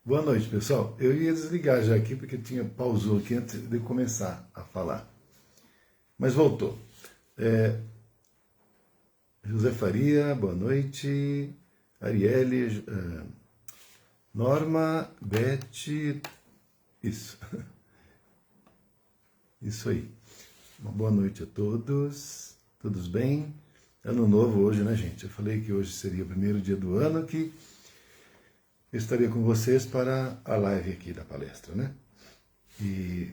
Boa noite, pessoal. Eu ia desligar já aqui porque pausou aqui antes de começar a falar. Mas voltou. José Faria, boa noite. Arielle, Norma, Beth, isso. Isso aí. Uma boa noite a todos. Todos bem? Ano novo hoje, né, gente? Eu falei que hoje seria o primeiro dia do ano que eu estaria com vocês para a live aqui da palestra, né? E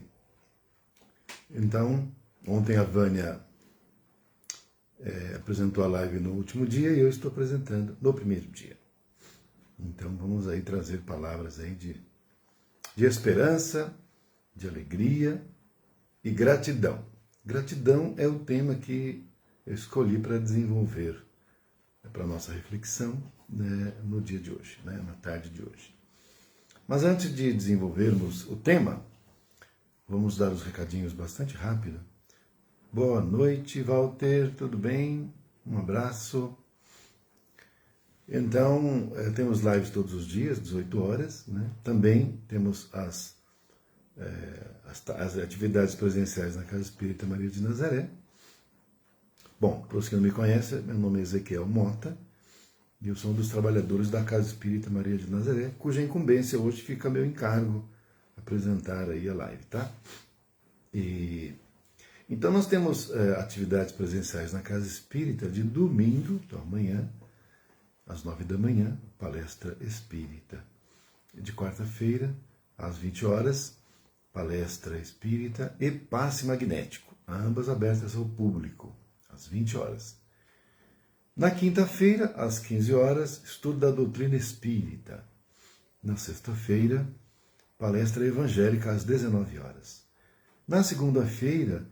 então, ontem a Vânia apresentou a live no último dia e eu estou apresentando no primeiro dia. Então vamos aí trazer palavras aí de esperança, de alegria e gratidão. Gratidão é o tema que eu escolhi para desenvolver para a nossa reflexão, né, no dia de hoje, né, na tarde de hoje. Mas antes de desenvolvermos o tema, vamos dar os recadinhos bastante rápido. Boa noite, Walter, tudo bem? Um abraço. Então, temos lives todos os dias, 18 horas, né? Também temos as atividades presenciais na Casa Espírita Maria de Nazaré. Bom, para os que não me conhecem, meu nome é Ezequiel Mota e eu sou um dos trabalhadores da Casa Espírita Maria de Nazaré, cuja incumbência hoje fica a meu encargo apresentar aí a live, tá? Então nós temos atividades presenciais na Casa Espírita de domingo, então amanhã, às 9 da manhã, palestra espírita. De quarta-feira, às 20 horas, palestra espírita e passe magnético, ambas abertas ao público, às 20 horas. Na quinta-feira, às 15 horas, estudo da doutrina espírita. Na sexta-feira, palestra evangélica às 19 horas. Na segunda-feira,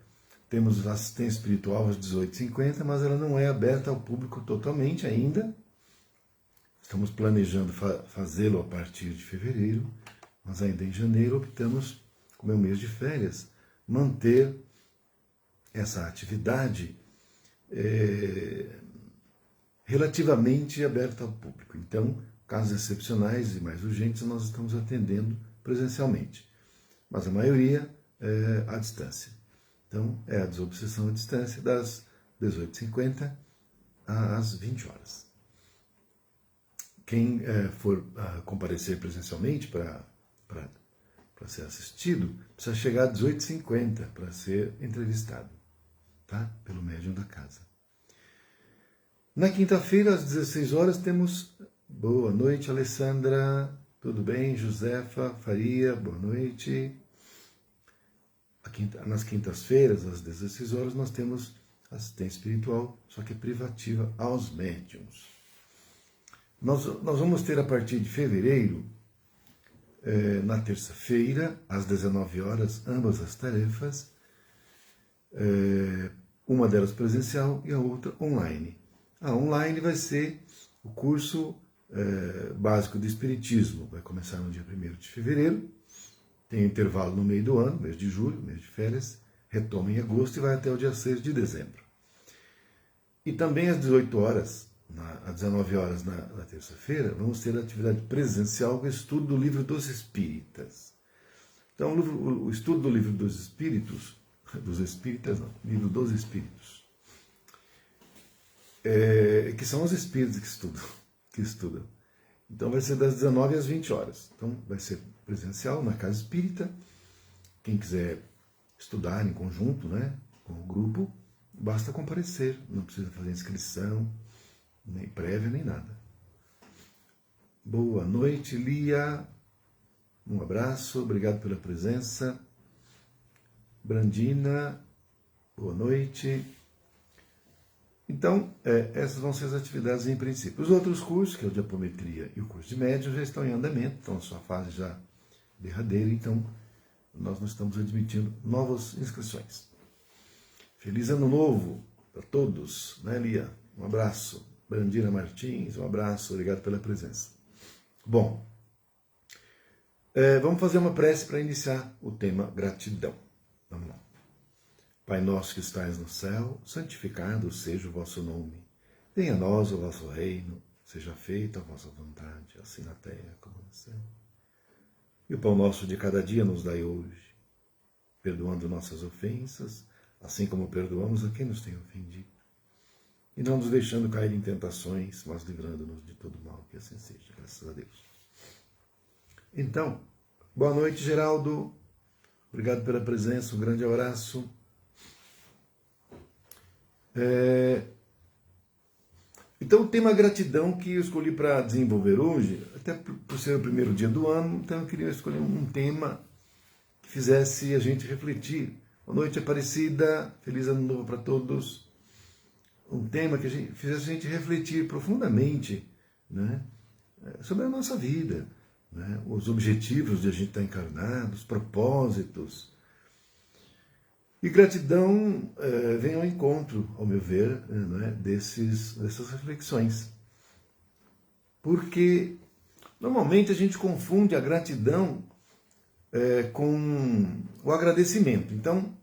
temos assistência espiritual às 18h50, mas ela não é aberta ao público totalmente ainda. Estamos planejando fazê-lo a partir de fevereiro, mas ainda em janeiro optamos, como é um mês de férias, manter essa atividade relativamente aberta ao público. Então, casos excepcionais e mais urgentes nós estamos atendendo presencialmente, mas a maioria é à distância. Então, é a desobsessão à distância das 18h50 às 20 horas. Quem for comparecer presencialmente para ser assistido, precisa chegar às 18h50 para ser entrevistado, tá? Pelo médium da casa. Na quinta-feira, às 16 horas, temos... Boa noite, Alessandra. Tudo bem? Josefa Faria, boa noite. Nas quintas-feiras, às 16 horas, nós temos assistência espiritual, só que é privativa aos médiums. Nós vamos ter, a partir de fevereiro, na terça-feira, às 19 horas, ambas as tarefas, uma delas presencial e a outra online. A online vai ser o curso básico de Espiritismo, vai começar no dia 1º de fevereiro, tem intervalo no meio do ano, mês de julho, mês de férias, retoma em agosto e vai até o dia 6 de dezembro. E também às 18 horas, às 19 horas na terça-feira, vamos ter a atividade presencial com o estudo do Livro dos Espíritas. Então, o estudo do Livro dos Espíritos, Livro dos Espíritos, que são os espíritos que estudam. Então vai ser das 19 às 20 horas. Então vai ser presencial na Casa Espírita. Quem quiser estudar em conjunto, né, com o grupo, basta comparecer, não precisa fazer inscrição, nem prévia, nem nada. Boa noite, Lia. Um abraço, obrigado pela presença. Brandina, boa noite. Então, essas vão ser as atividades em princípio. Os outros cursos, que é o de apometria e o curso de médium, já estão em andamento, estão na sua fase já derradeira, então nós não estamos admitindo novas inscrições. Feliz Ano Novo para todos, né, Lia? Um abraço. Brandina Martins, um abraço, obrigado pela presença. Bom, vamos fazer uma prece para iniciar o tema gratidão. Vamos lá. Pai nosso que estais no céu, santificado seja o vosso nome. Venha a nós o vosso reino, seja feita a vossa vontade, assim na terra como no céu. E o pão nosso de cada dia nos dai hoje, perdoando nossas ofensas, assim como perdoamos a quem nos tem ofendido. E não nos deixando cair em tentações, mas livrando-nos de todo mal, que assim seja, graças a Deus. Então, boa noite, Geraldo. Obrigado pela presença, um grande abraço. Então, o tema gratidão que eu escolhi para desenvolver hoje, até por ser o primeiro dia do ano, então eu queria escolher um tema que fizesse a gente refletir. Boa noite, Aparecida, feliz ano novo para todos. Um tema que fizesse a gente refletir profundamente, né, sobre a nossa vida, né, os objetivos de a gente estar encarnado, os propósitos. E gratidão vem ao encontro, ao meu ver, né, dessas reflexões. Porque normalmente a gente confunde a gratidão com o agradecimento. Então,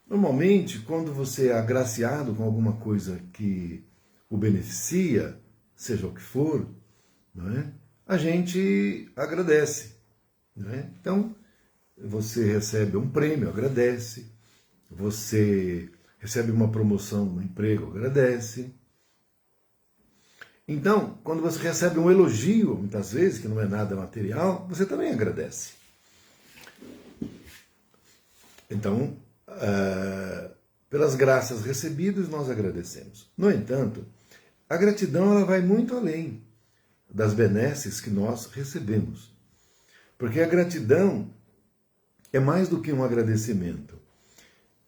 normalmente, quando você é agraciado com alguma coisa que o beneficia, seja o que for, não é? A gente agradece. Não é? Então, você recebe um prêmio, agradece. Você recebe uma promoção no emprego, agradece. Então, quando você recebe um elogio, muitas vezes, que não é nada material, você também agradece. Então, pelas graças recebidas, nós agradecemos. No entanto, a gratidão ela vai muito além das benesses que nós recebemos. Porque a gratidão é mais do que um agradecimento.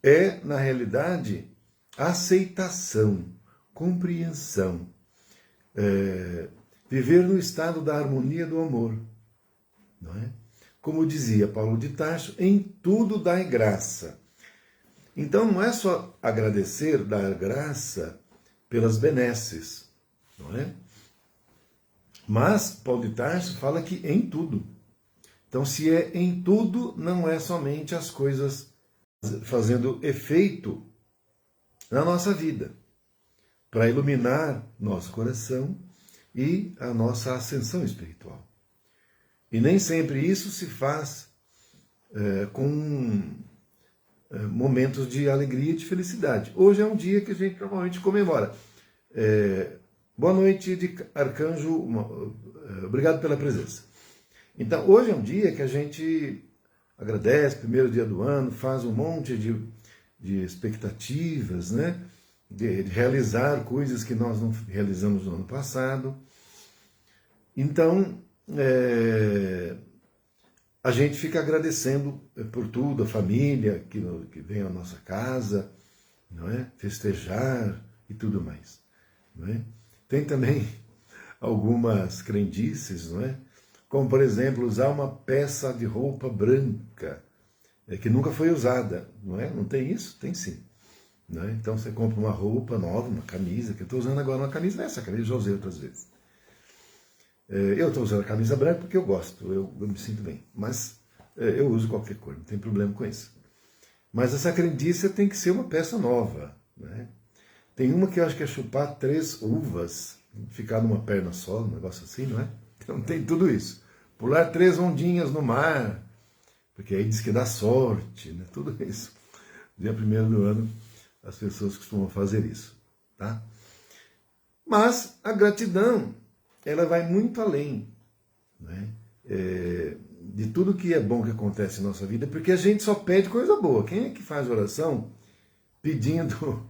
É, na realidade, aceitação, compreensão, viver no estado da harmonia do amor. Não é? Como dizia Paulo de Tarso, em tudo dai graça. Então não é só agradecer, dar graça pelas benesses, não é? Mas Paulo de Tarso fala que em tudo. Então se é em tudo, não é somente as coisas fazendo efeito na nossa vida, para iluminar nosso coração e a nossa ascensão espiritual. E nem sempre isso se faz com momentos de alegria e de felicidade. Hoje é um dia que a gente normalmente comemora. Boa noite, de Arcanjo, obrigado pela presença. Então, hoje é um dia que a gente agradece, primeiro dia do ano, faz um monte de expectativas, né? De realizar coisas que nós não realizamos no ano passado. Então, a gente fica agradecendo por tudo, a família que vem à nossa casa, não é? Festejar e tudo mais. Não é? Tem também algumas crendices, não é? Como, por exemplo, usar uma peça de roupa branca que nunca foi usada, não é? Não tem isso? Tem sim. Não é? Então você compra uma roupa nova, uma camisa, que eu estou usando agora uma camisa, essa camisa eu já usei outras vezes. Eu estou usando a camisa branca porque eu gosto, eu me sinto bem. Mas eu uso qualquer cor, não tem problema com isso. Mas essa crendice tem que ser uma peça nova. Né? Tem uma que eu acho que é chupar 3 uvas, ficar numa perna só, um negócio assim, não é? Então tem tudo isso. Pular 3 ondinhas no mar, porque aí diz que dá sorte, né? Tudo isso. Dia 1º do ano, as pessoas costumam fazer isso. Tá? Mas a gratidão, ela vai muito além, né? De tudo que é bom que acontece em nossa vida, porque a gente só pede coisa boa. Quem é que faz oração pedindo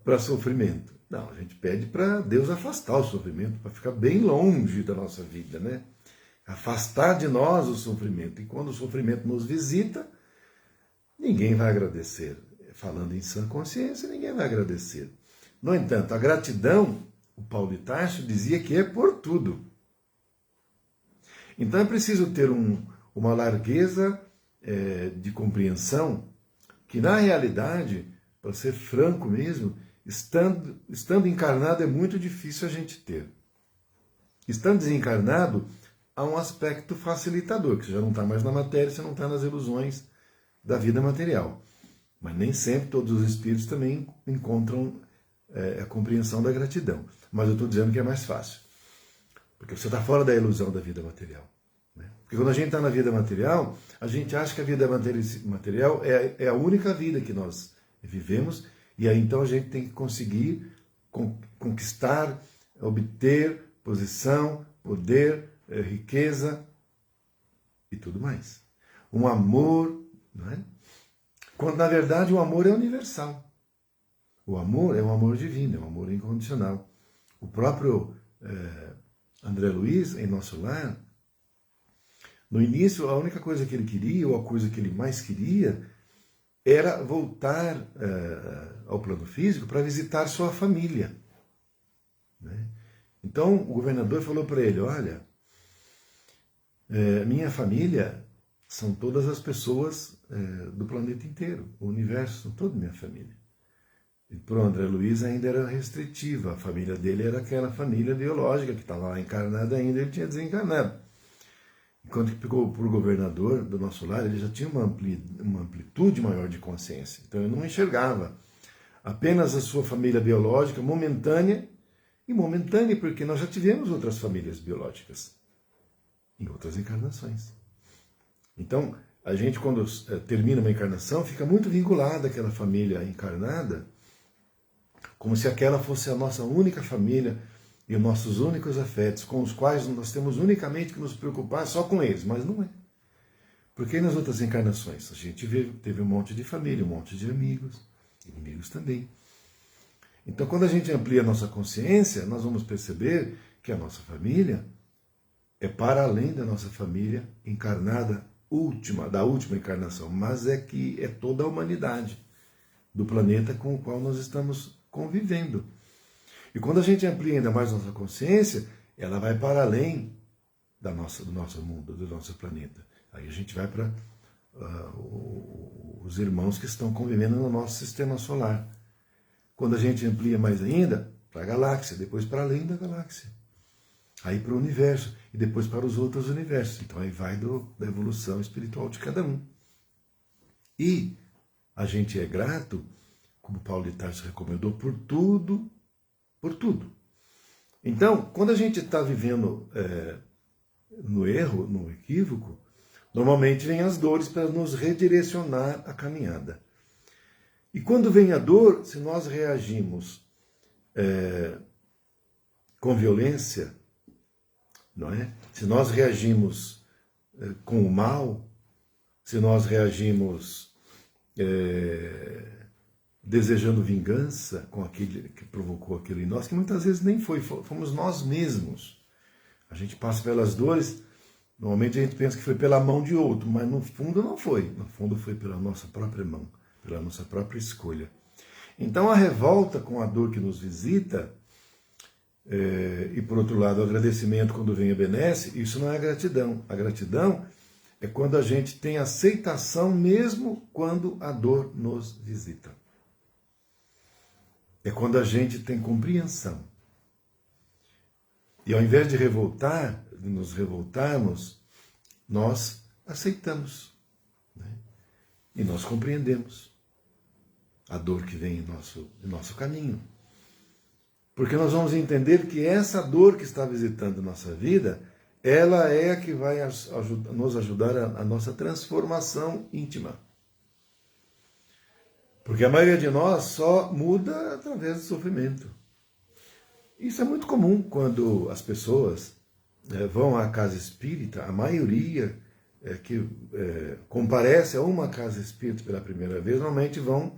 para sofrimento? Não, a gente pede para Deus afastar o sofrimento, para ficar bem longe da nossa vida, né? Afastar de nós o sofrimento. E quando o sofrimento nos visita, ninguém vai agradecer. Falando em sã consciência, ninguém vai agradecer. No entanto, a gratidão, o Paulo de Tarso dizia que é por tudo. Então é preciso ter uma largueza de compreensão que, na realidade, para ser franco mesmo, estando encarnado é muito difícil a gente ter. Estando desencarnado, há um aspecto facilitador, que você já não está mais na matéria, você não está nas ilusões da vida material. Mas nem sempre todos os espíritos também encontram a compreensão da gratidão. Mas eu estou dizendo que é mais fácil. Porque você está fora da ilusão da vida material. Né? Porque quando a gente está na vida material, a gente acha que a vida material é a única vida que nós vivemos, e aí então a gente tem que conseguir conquistar, obter posição, poder, riqueza e tudo mais. Um amor, não é? Quando na verdade o amor é universal. O amor é um amor divino, é um amor incondicional. O próprio André Luiz, em Nosso Lar, no início a única coisa que ele queria, ou a coisa que ele mais queria, era voltar ao plano físico para visitar sua família. Né? Então o governador falou para ele, olha, minha família são todas as pessoas do planeta inteiro, o universo, são toda minha família. E para o André Luiz ainda era restritiva, a família dele era aquela família biológica que estava lá encarnada ainda, ele tinha desencarnado. Enquanto que ficou para o governador do Nosso Lar, ele já tinha uma amplitude maior de consciência. Então ele não enxergava apenas a sua família biológica momentânea, e momentânea porque nós já tivemos outras famílias biológicas em outras encarnações. Então, a gente quando termina uma encarnação, fica muito vinculada àquela família encarnada, como se aquela fosse a nossa única família e os nossos únicos afetos, com os quais nós temos unicamente que nos preocupar só com eles, mas não é. Porque nas outras encarnações a gente teve um monte de família, um monte de amigos, inimigos também. Então quando a gente amplia a nossa consciência, nós vamos perceber que a nossa família é para além da nossa família encarnada da última encarnação, mas é que é toda a humanidade do planeta com o qual nós estamos convivendo. E quando a gente amplia ainda mais nossa consciência, ela vai para além do nosso mundo, do nosso planeta. Aí a gente vai para os irmãos que estão convivendo no nosso sistema solar. Quando a gente amplia mais ainda, para a galáxia, depois para além da galáxia. Aí para o universo, e depois para os outros universos. Então aí vai da evolução espiritual de cada um. E a gente é grato, como Paulo de Tarso recomendou, por tudo. Por tudo. Então, quando a gente está vivendo no erro, no equívoco, normalmente vem as dores para nos redirecionar a caminhada. E quando vem a dor, se nós reagimos com violência, não é? Se nós reagimos com o mal, se nós reagimos desejando vingança com aquele que provocou aquilo em nós, que muitas vezes nem fomos nós mesmos. A gente passa pelas dores, normalmente a gente pensa que foi pela mão de outro, mas no fundo não foi. No fundo foi pela nossa própria mão, pela nossa própria escolha. Então a revolta com a dor que nos visita, e por outro lado o agradecimento quando vem a benesse, isso não é gratidão. A gratidão é quando a gente tem aceitação mesmo quando a dor nos visita. É quando a gente tem compreensão. E ao invés de nos revoltarmos, nós aceitamos. Né? E nós compreendemos a dor que vem em nosso caminho. Porque nós vamos entender que essa dor que está visitando nossa vida, ela é a que vai nos ajudar a nossa transformação íntima. Porque a maioria de nós só muda através do sofrimento. Isso é muito comum quando as pessoas vão à casa espírita, a maioria que comparece a uma casa espírita pela primeira vez, normalmente vão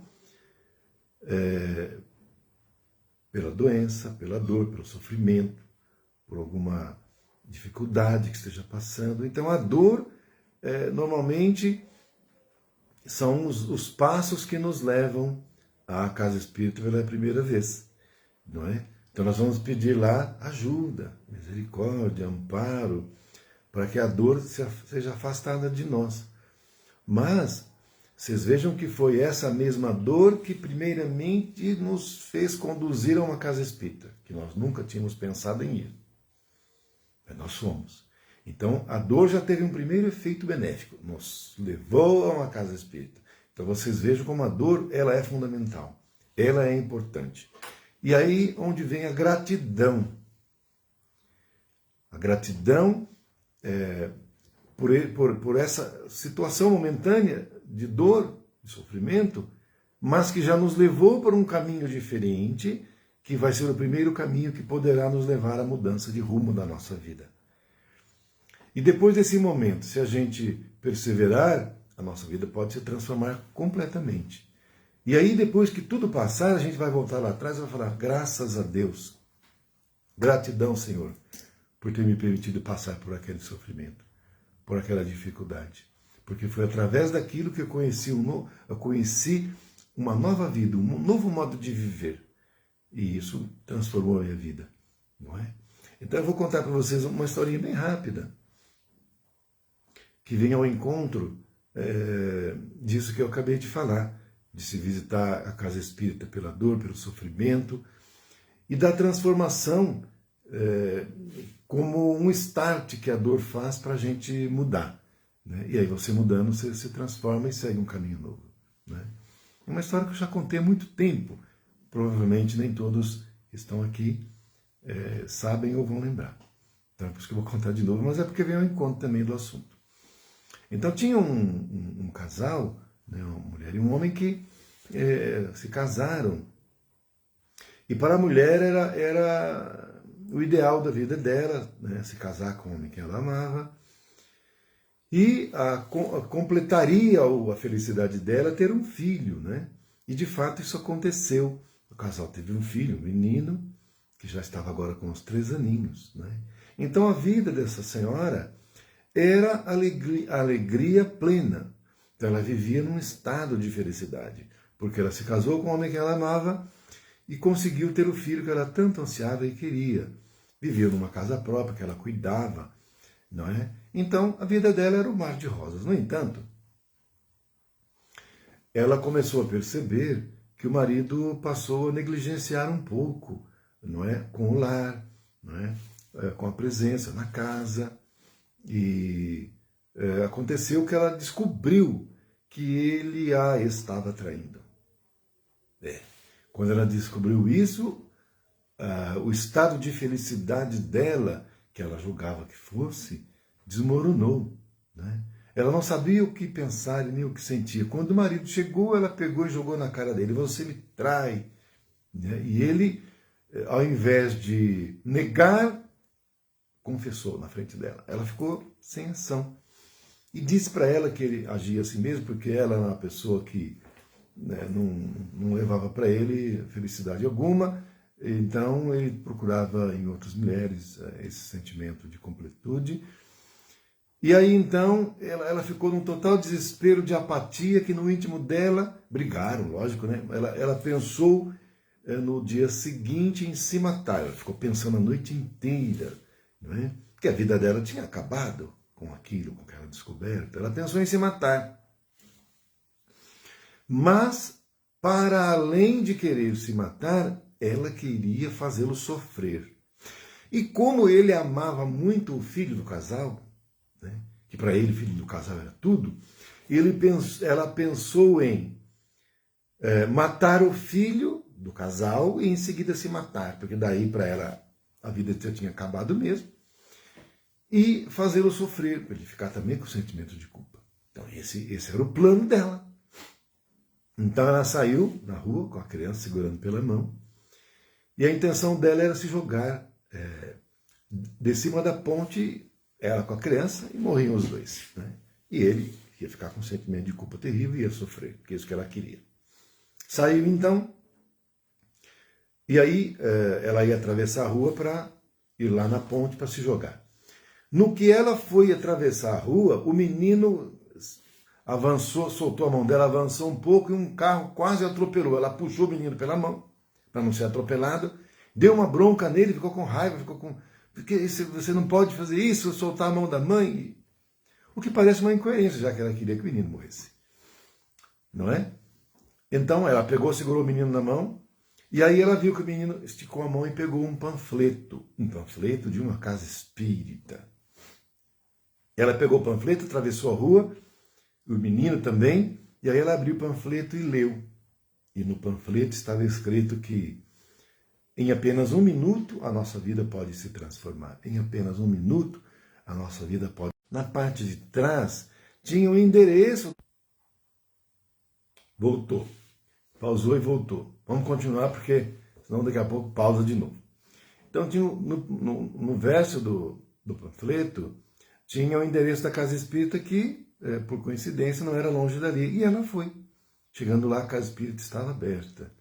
pela doença, pela dor, pelo sofrimento, por alguma dificuldade que esteja passando. Então a dor, normalmente, são os passos que nos levam à casa espírita pela primeira vez, não é? Então nós vamos pedir lá ajuda, misericórdia, amparo, para que a dor seja afastada de nós. Mas vocês vejam que foi essa mesma dor que primeiramente nos fez conduzir a uma casa espírita, que nós nunca tínhamos pensado em ir. Nós fomos. Então, a dor já teve um primeiro efeito benéfico, nos levou a uma casa espírita. Então, vocês vejam como a dor, ela é fundamental, ela é importante. E aí, onde vem a gratidão. A gratidão por essa situação momentânea de dor, de sofrimento, mas que já nos levou para um caminho diferente, que vai ser o primeiro caminho que poderá nos levar à mudança de rumo da nossa vida. E depois desse momento, se a gente perseverar, a nossa vida pode se transformar completamente. E aí, depois que tudo passar, a gente vai voltar lá atrás e vai falar: graças a Deus, gratidão, Senhor, por ter me permitido passar por aquele sofrimento, por aquela dificuldade. Porque foi através daquilo que eu conheci uma nova vida, um novo modo de viver. E isso transformou a minha vida, não é? Então eu vou contar para vocês uma historinha bem rápida, que vem ao encontro disso que eu acabei de falar, de se visitar a casa espírita pela dor, pelo sofrimento, e da transformação como um start que a dor faz para a gente mudar. Né? E aí você mudando, você se transforma e segue um caminho novo. Né? É uma história que eu já contei há muito tempo. Provavelmente nem todos que estão aqui sabem ou vão lembrar. Então é por isso que eu vou contar de novo, mas é porque vem ao encontro também do assunto. Então tinha um casal, né, uma mulher e um homem que se casaram. E para a mulher era o ideal da vida dela, né, se casar com o homem que ela amava. E completaria a felicidade dela ter um filho, né? E de fato isso aconteceu. O casal teve um filho, um menino, que já estava agora com uns 3 aninhos, né? Então a vida dessa senhora era alegria plena. Então ela vivia num estado de felicidade, porque ela se casou com o homem que ela amava e conseguiu ter o filho que ela tanto ansiava e queria. Vivia numa casa própria que ela cuidava, não é? Então a vida dela era um mar de rosas. No entanto, ela começou a perceber que o marido passou a negligenciar um pouco, não é, com o lar, não é, com a presença na casa. E aconteceu que ela descobriu que ele a estava traindo. Quando ela descobriu isso, o estado de felicidade dela, que ela julgava que fosse, desmoronou. Né? Ela não sabia o que pensar e nem o que sentir. Quando o marido chegou, ela pegou e jogou na cara dele: você me trai. Né? E ele, ao invés de negar, confessou na frente dela. Ela ficou sem ação. E disse para ela que ele agia assim mesmo, porque ela era uma pessoa que, né, não levava para ele felicidade alguma. Então ele procurava em outras mulheres esse sentimento de completude. E aí então ela ficou num total desespero de apatia, que no íntimo dela, brigaram, lógico, né? Ela pensou no dia seguinte em se matar. Ela ficou pensando a noite inteira, não é? Porque a vida dela tinha acabado com aquilo, com aquela descoberta. Ela pensou em se matar. Mas, para além de querer se matar, ela queria fazê-lo sofrer. E como ele amava muito o filho do casal, né, que para ele o filho do casal era tudo, ela pensou em matar o filho do casal e em seguida se matar, porque daí para ela a vida já tinha acabado mesmo, e fazê-lo sofrer, para ele ficar também com o sentimento de culpa. Então esse era o plano dela. Então ela saiu na rua com a criança segurando pela mão, e a intenção dela era se jogar de cima da ponte, ela com a criança, e morriam os dois. Né? E ele ia ficar com um sentimento de culpa terrível e ia sofrer, que é isso que ela queria. Saiu então, e aí ela ia atravessar a rua para ir lá na ponte para se jogar. No que ela foi atravessar a rua, o menino avançou, soltou a mão dela, avançou um pouco e um carro quase atropelou. Ela puxou o menino pela mão, para não ser atropelado, deu uma bronca nele, ficou com raiva, porque você não pode fazer isso, soltar a mão da mãe. O que parece uma incoerência, já que ela queria que o menino morresse. Não é? Então ela pegou, segurou o menino na mão, e aí ela viu que o menino esticou a mão e pegou um panfleto de uma casa espírita. Ela pegou o panfleto, atravessou a rua, o menino também, e aí ela abriu o panfleto e leu. E no panfleto estava escrito que em apenas 1 minuto a nossa vida pode se transformar. Em apenas 1 minuto a nossa vida pode... na parte de trás, tinha o endereço. Voltou. Pausou e voltou. Vamos continuar, porque senão daqui a pouco pausa de novo. Então, tinha, no verso do panfleto, tinha o endereço da casa espírita que, por coincidência, não era longe dali. E ela foi. Chegando lá, a casa espírita estava aberta.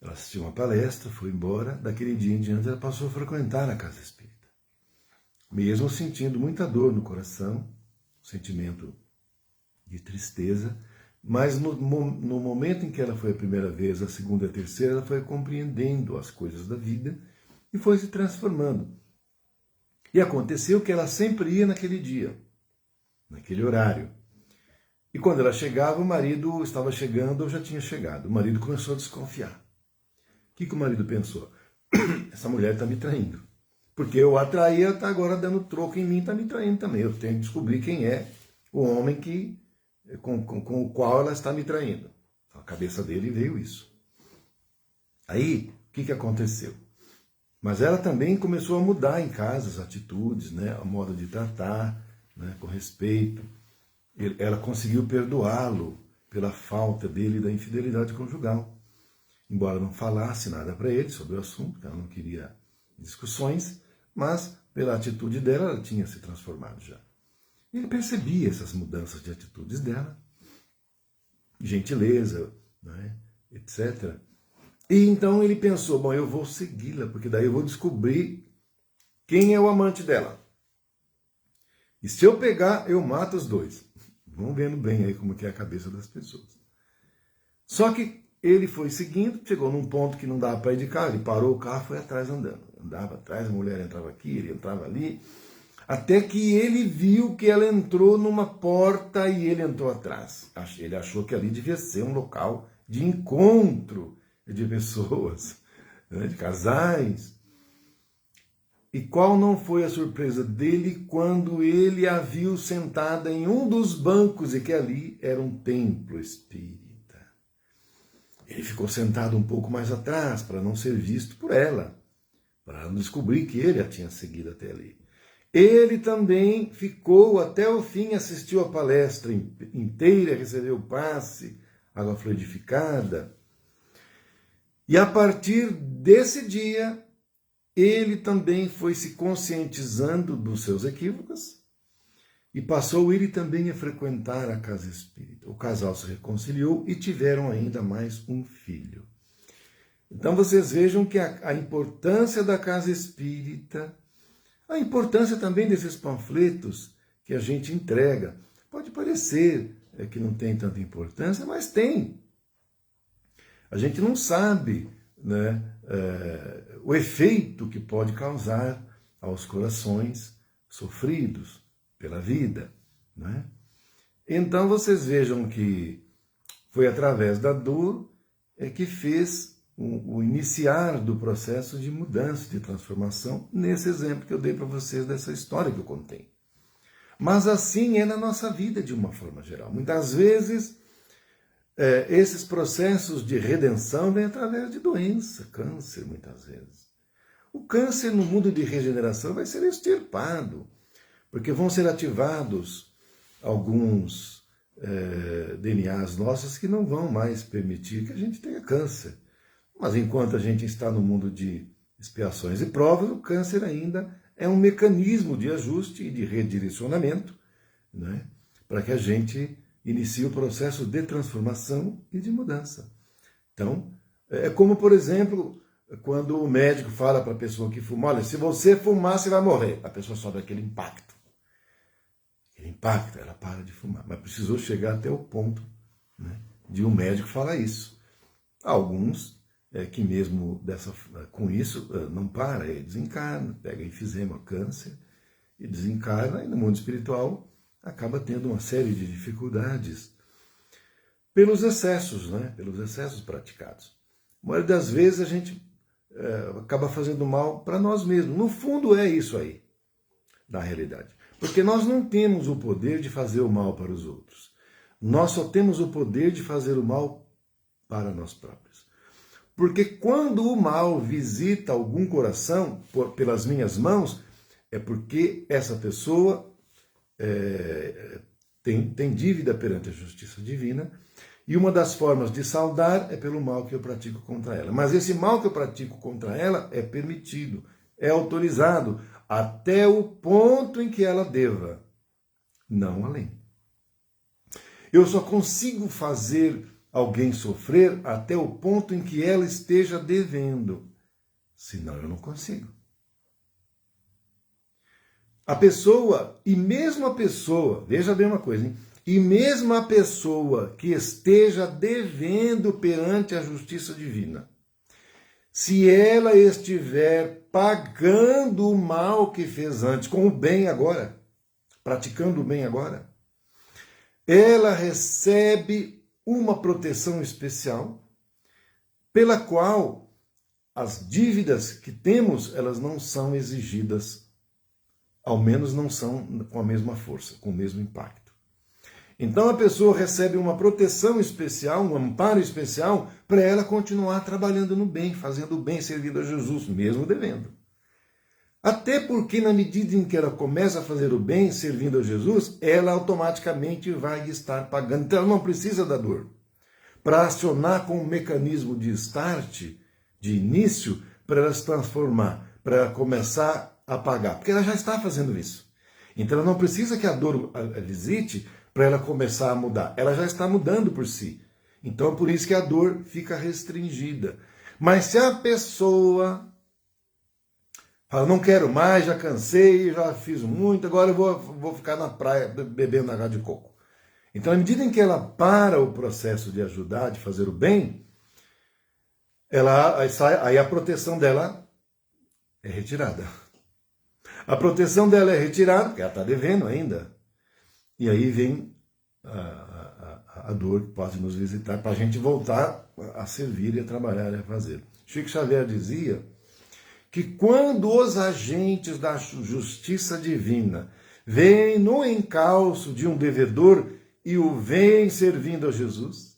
Ela assistiu uma palestra, foi embora. Daquele dia em diante, ela passou a frequentar a casa espírita. Mesmo sentindo muita dor no coração, sentimento de tristeza, mas no momento em que ela foi a primeira vez, a segunda e a terceira, ela foi compreendendo as coisas da vida e foi se transformando. E aconteceu que ela sempre ia naquele dia, naquele horário. E quando ela chegava, o marido estava chegando ou já tinha chegado. O marido começou a desconfiar. O que o marido pensou? Essa mulher está me traindo. Porque eu a traía, está agora dando troco em mim, está me traindo também. Eu tenho que descobrir quem é o homem com o qual ela está me traindo. A cabeça dele veio isso. Aí, o que aconteceu? Mas ela também começou a mudar em casa as atitudes, né, a modo de tratar, né, com respeito. Ela conseguiu perdoá-lo pela falta dele da infidelidade conjugal. Embora não falasse nada para ele sobre o assunto, porque ela não queria discussões, mas pela atitude dela, ela tinha se transformado já. Ele percebia essas mudanças de atitudes dela, gentileza, né, etc. E então ele pensou, bom, eu vou segui-la, porque daí eu vou descobrir quem é o amante dela. E se eu pegar, eu mato os dois. Vão vendo bem aí como que é a cabeça das pessoas. Só que ele foi seguindo, chegou num ponto que não dava para ir de carro, ele parou o carro e foi atrás andando. Andava atrás, a mulher entrava aqui, ele entrava ali, até que ele viu que ela entrou numa porta e ele entrou atrás. Ele achou que ali devia ser um local de encontro de pessoas, né, de casais. E qual não foi a surpresa dele quando ele a viu sentada em um dos bancos e que ali era um templo espírita. Ele ficou sentado um pouco mais atrás para não ser visto por ela, para não descobrir que ele a tinha seguido até ali. Ele também ficou até o fim, assistiu a palestra inteira, recebeu o passe, água fluidificada. E a partir desse dia, ele também foi se conscientizando dos seus equívocos e passou ele também a frequentar a casa espírita. O casal se reconciliou e tiveram ainda mais um filho. Então vocês vejam que a importância da casa espírita, a importância também desses panfletos que a gente entrega. Pode parecer que não tem tanta importância, mas tem. A gente não sabe, né, o efeito que pode causar aos corações sofridos pela vida, né? Então vocês vejam que foi através da dor que fez o iniciar do processo de mudança, de transformação, nesse exemplo que eu dei para vocês dessa história que eu contei. Mas assim é na nossa vida de uma forma geral. Muitas vezes esses processos de redenção vêm através de doença, câncer muitas vezes. O câncer no mundo de regeneração vai ser extirpado, porque vão ser ativados alguns DNAs nossos que não vão mais permitir que a gente tenha câncer. Mas enquanto a gente está no mundo de expiações e provas, o câncer ainda é um mecanismo de ajuste e de redirecionamento, né, para que a gente inicie o processo de transformação e de mudança. Então, é como, por exemplo, quando o médico fala para a pessoa que fuma, olha, se você fumar, você vai morrer. A pessoa sofre aquele impacto. Aquele impacto, ela para de fumar. Mas precisou chegar até o ponto, né, de um médico falar isso. Alguns que mesmo com isso não para, desencarna, pega enfisema, câncer, e desencarna, e no mundo espiritual acaba tendo uma série de dificuldades pelos excessos, né? Pelos excessos praticados. A maioria das vezes a gente acaba fazendo mal para nós mesmos. No fundo é isso aí, na realidade. Porque nós não temos o poder de fazer o mal para os outros. Nós só temos o poder de fazer o mal para nós próprios. Porque quando o mal visita algum coração pelas minhas mãos, é porque essa pessoa tem dívida perante a justiça divina, e uma das formas de saldar é pelo mal que eu pratico contra ela. Mas esse mal que eu pratico contra ela é permitido, é autorizado, até o ponto em que ela deva, não além. Eu só consigo fazer alguém sofrer até o ponto em que ela esteja devendo, senão eu não consigo. A pessoa, e mesmo a pessoa, veja bem uma coisa, hein? E mesmo a pessoa que esteja devendo perante a justiça divina, se ela estiver pagando o mal que fez antes, com o bem agora, praticando o bem agora, ela recebe uma proteção especial, pela qual as dívidas que temos, elas não são exigidas, ao menos não são com a mesma força, com o mesmo impacto. Então a pessoa recebe uma proteção especial, um amparo especial, para ela continuar trabalhando no bem, fazendo o bem, servindo a Jesus, mesmo devendo. Até porque na medida em que ela começa a fazer o bem, servindo a Jesus, ela automaticamente vai estar pagando. Então ela não precisa da dor. Para acionar com um mecanismo de start, de início, para ela se transformar, para ela começar a pagar. Porque ela já está fazendo isso. Então ela não precisa que a dor a visite para ela começar a mudar. Ela já está mudando por si. Então, por isso que a dor fica restringida. Mas se a pessoa fala, não quero mais, já cansei, já fiz muito, agora eu vou ficar na praia bebendo água de coco. Então, à medida em que ela para o processo de ajudar, de fazer o bem, aí a proteção dela é retirada. A proteção dela é retirada, porque ela está devendo ainda. E aí vem a dor que pode nos visitar para a gente voltar a servir e a trabalhar e a fazer. Chico Xavier dizia que quando os agentes da justiça divina veem no encalço de um devedor e o veem servindo a Jesus,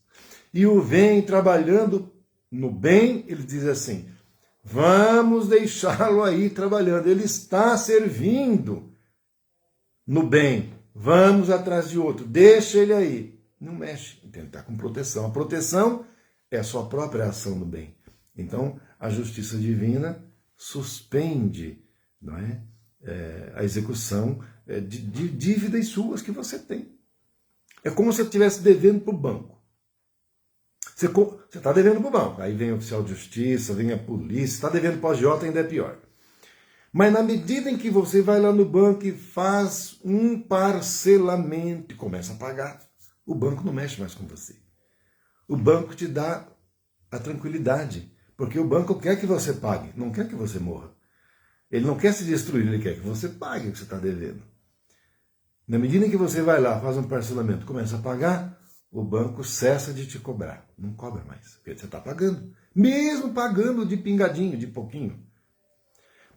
e o veem trabalhando no bem, ele diz assim, vamos deixá-lo aí trabalhando, ele está servindo no bem, vamos atrás de outro, deixa ele aí. Não mexe, tem que estar com proteção. A proteção é a sua própria ação no bem. Então, a justiça divina suspende, não é? A execução de dívidas suas que você tem. É como se você estivesse devendo para o banco. Você está devendo para o banco. Aí vem o oficial de justiça, vem a polícia, está devendo para o agiota, ainda é pior. Mas na medida em que você vai lá no banco e faz um parcelamento e começa a pagar, o banco não mexe mais com você. O banco te dá a tranquilidade, porque o banco quer que você pague, não quer que você morra. Ele não quer se destruir, ele quer que você pague o que você está devendo. Na medida em que você vai lá, faz um parcelamento, começa a pagar, o banco cessa de te cobrar. Não cobra mais, porque você está pagando. Mesmo pagando de pingadinho, de pouquinho.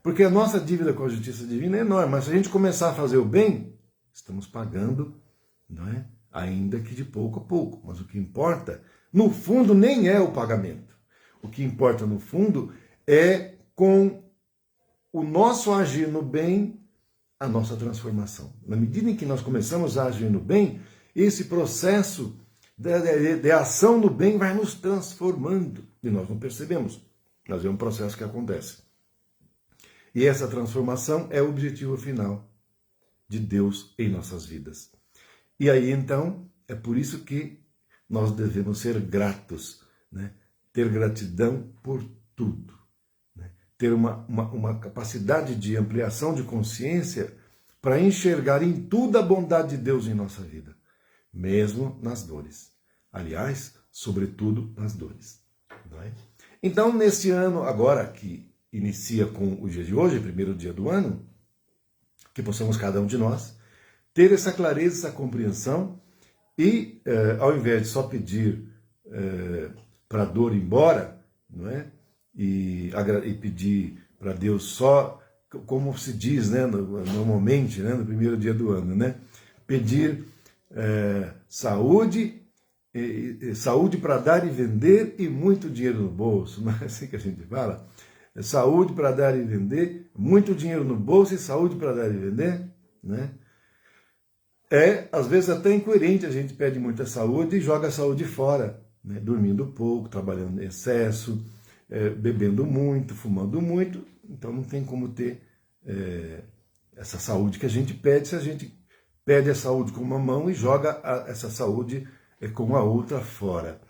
Porque a nossa dívida com a justiça divina é enorme, mas se a gente começar a fazer o bem, estamos pagando, não é? Ainda que de pouco a pouco. Mas o que importa, no fundo, nem é o pagamento. O que importa, no fundo, é com o nosso agir no bem, a nossa transformação. Na medida em que nós começamos a agir no bem, esse processo de ação no bem vai nos transformando. E nós não percebemos, mas é um processo que acontece. E essa transformação é o objetivo final de Deus em nossas vidas. E aí, então, é por isso que nós devemos ser gratos, né? Ter gratidão por tudo. Né? Ter uma capacidade de ampliação de consciência para enxergar em tudo a bondade de Deus em nossa vida, mesmo nas dores. Aliás, sobretudo nas dores. Não é? Então, nesse ano, agora que inicia com o dia de hoje, primeiro dia do ano, que possamos cada um de nós ter essa clareza, essa compreensão e, ao invés de só pedir para a dor ir embora, não é? E pedir para Deus só, como se diz, né, normalmente, né, no primeiro dia do ano, né? Pedir saúde, saúde para dar e vender e muito dinheiro no bolso, não é assim que a gente fala? Saúde para dar e vender, muito dinheiro no bolso e saúde para dar e vender, né? Às vezes até incoerente, a gente pede muita saúde e joga a saúde fora, né? Dormindo pouco, trabalhando em excesso, bebendo muito, fumando muito, então não tem como ter essa saúde que a gente pede se a gente pede a saúde com uma mão e joga essa saúde com a outra fora.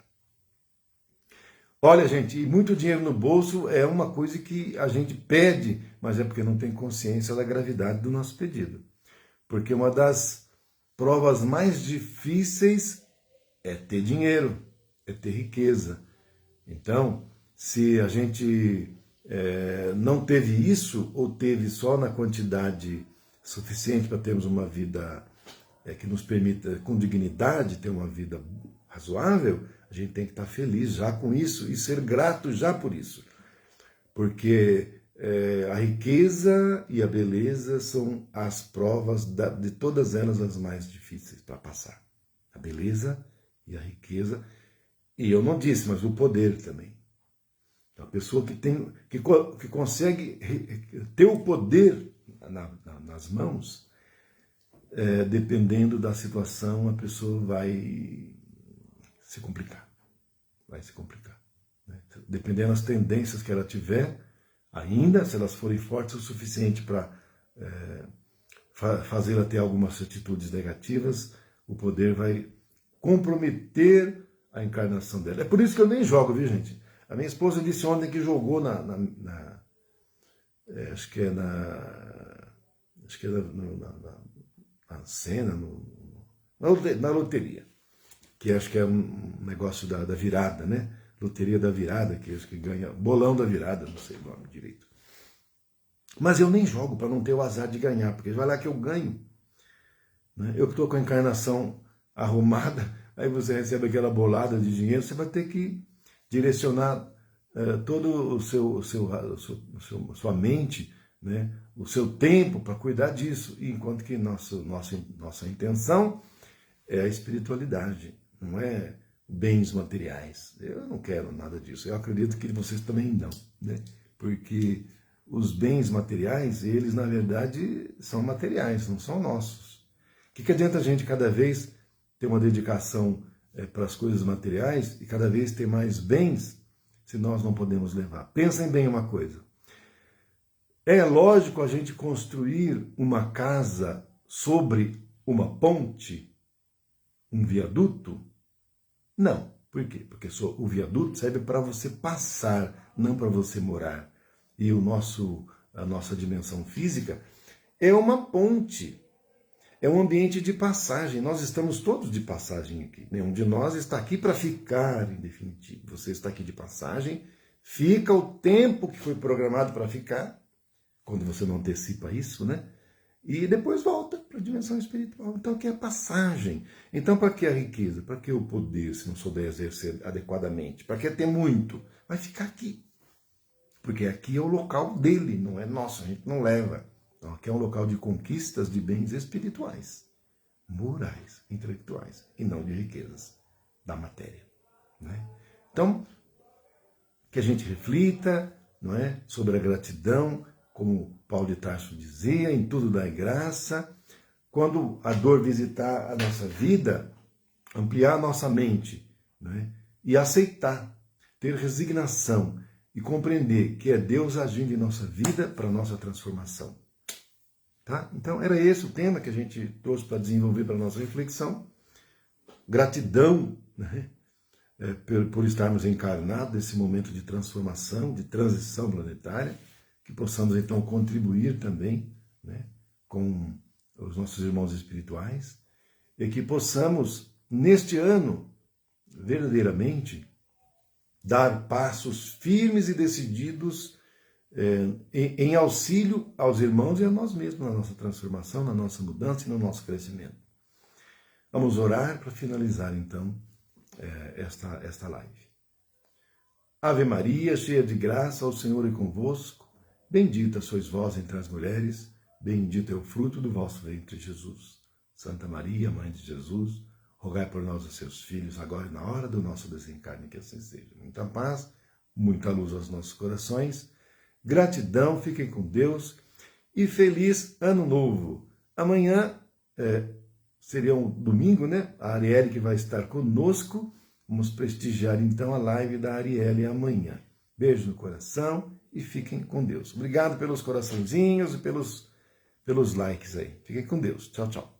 Olha, gente, e muito dinheiro no bolso é uma coisa que a gente pede, mas é porque não tem consciência da gravidade do nosso pedido. Porque uma das provas mais difíceis é ter dinheiro, é ter riqueza. Então, se a gente não teve isso, ou teve só na quantidade suficiente para termos uma vida que nos permita, com dignidade, ter uma vida razoável, a gente tem que estar feliz já com isso e ser grato já por isso. Porque a riqueza e a beleza são as provas de todas elas as mais difíceis para passar. A beleza e a riqueza, e eu não disse, mas o poder também. A pessoa que consegue ter o poder nas mãos, dependendo da situação, a pessoa vai se complicar. Vai se complicar. Né? Dependendo das tendências que ela tiver, ainda, se elas forem fortes o suficiente para fazê-la ter algumas atitudes negativas, o poder vai comprometer a encarnação dela. É por isso que eu nem jogo, viu, gente? A minha esposa disse ontem que jogou acho que é na cena, na loteria, que acho que é um negócio da virada, né? Loteria da virada, que acho que ganha, bolão da virada, não sei o nome direito. Mas eu nem jogo para não ter o azar de ganhar, porque vai lá que eu ganho. Né? Eu que estou com a encarnação arrumada, aí você recebe aquela bolada de dinheiro, você vai ter que direcionar todo sua mente, né? O seu tempo para cuidar disso, enquanto que nossa intenção é a espiritualidade, não é bens materiais. Eu não quero nada disso, eu acredito que vocês também não, né? Porque os bens materiais, eles na verdade são materiais, não são nossos. O que adianta a gente cada vez ter uma dedicação para as coisas materiais e cada vez ter mais bens se nós não podemos levar? Pensem bem uma coisa. É lógico a gente construir uma casa sobre uma ponte, um viaduto? Não. Por quê? Porque o viaduto serve para você passar, não para você morar. E a nossa dimensão física é uma ponte. É um ambiente de passagem. Nós estamos todos de passagem aqui. Nenhum de nós está aqui para ficar, em definitivo. Você está aqui de passagem, fica o tempo que foi programado para ficar, quando você não antecipa isso, né? E depois volta para a dimensão espiritual. Então, aqui é a passagem. Então, para que a riqueza? Para que o poder, se não souber exercer adequadamente? Para que ter muito? Vai ficar aqui. Porque aqui é o local dele, não é nosso, a gente não leva. Então, aqui é um local de conquistas de bens espirituais, morais, intelectuais, e não de riquezas da matéria. Né? Então, que a gente reflita, não é, sobre a gratidão, como Paulo de Tarso dizia, em tudo dai graça. Quando a dor visitar a nossa vida, ampliar a nossa mente, né? E aceitar, ter resignação e compreender que é Deus agindo em nossa vida para a nossa transformação. Tá? Então era esse o tema que a gente trouxe para desenvolver para a nossa reflexão. Gratidão, né? Por estarmos encarnados nesse momento de transformação, de transição planetária, que possamos então contribuir também, né, com os nossos irmãos espirituais, e que possamos, neste ano, verdadeiramente, dar passos firmes e decididos em auxílio aos irmãos e a nós mesmos, na nossa transformação, na nossa mudança e no nosso crescimento. Vamos orar para finalizar, então, esta live. Ave Maria, cheia de graça, o Senhor é convosco. Bendita sois vós entre as mulheres, bendito é o fruto do vosso ventre, Jesus. Santa Maria, Mãe de Jesus, rogai por nós, os seus filhos, agora e na hora do nosso desencarne, que assim seja. Muita paz, muita luz aos nossos corações, gratidão, fiquem com Deus e feliz Ano Novo. Amanhã seria um domingo, né? A Arielle que vai estar conosco. Vamos prestigiar então a live da Arielle amanhã. Beijo no coração e fiquem com Deus. Obrigado pelos coraçãozinhos e pelos likes aí. Fiquem com Deus. Tchau, tchau.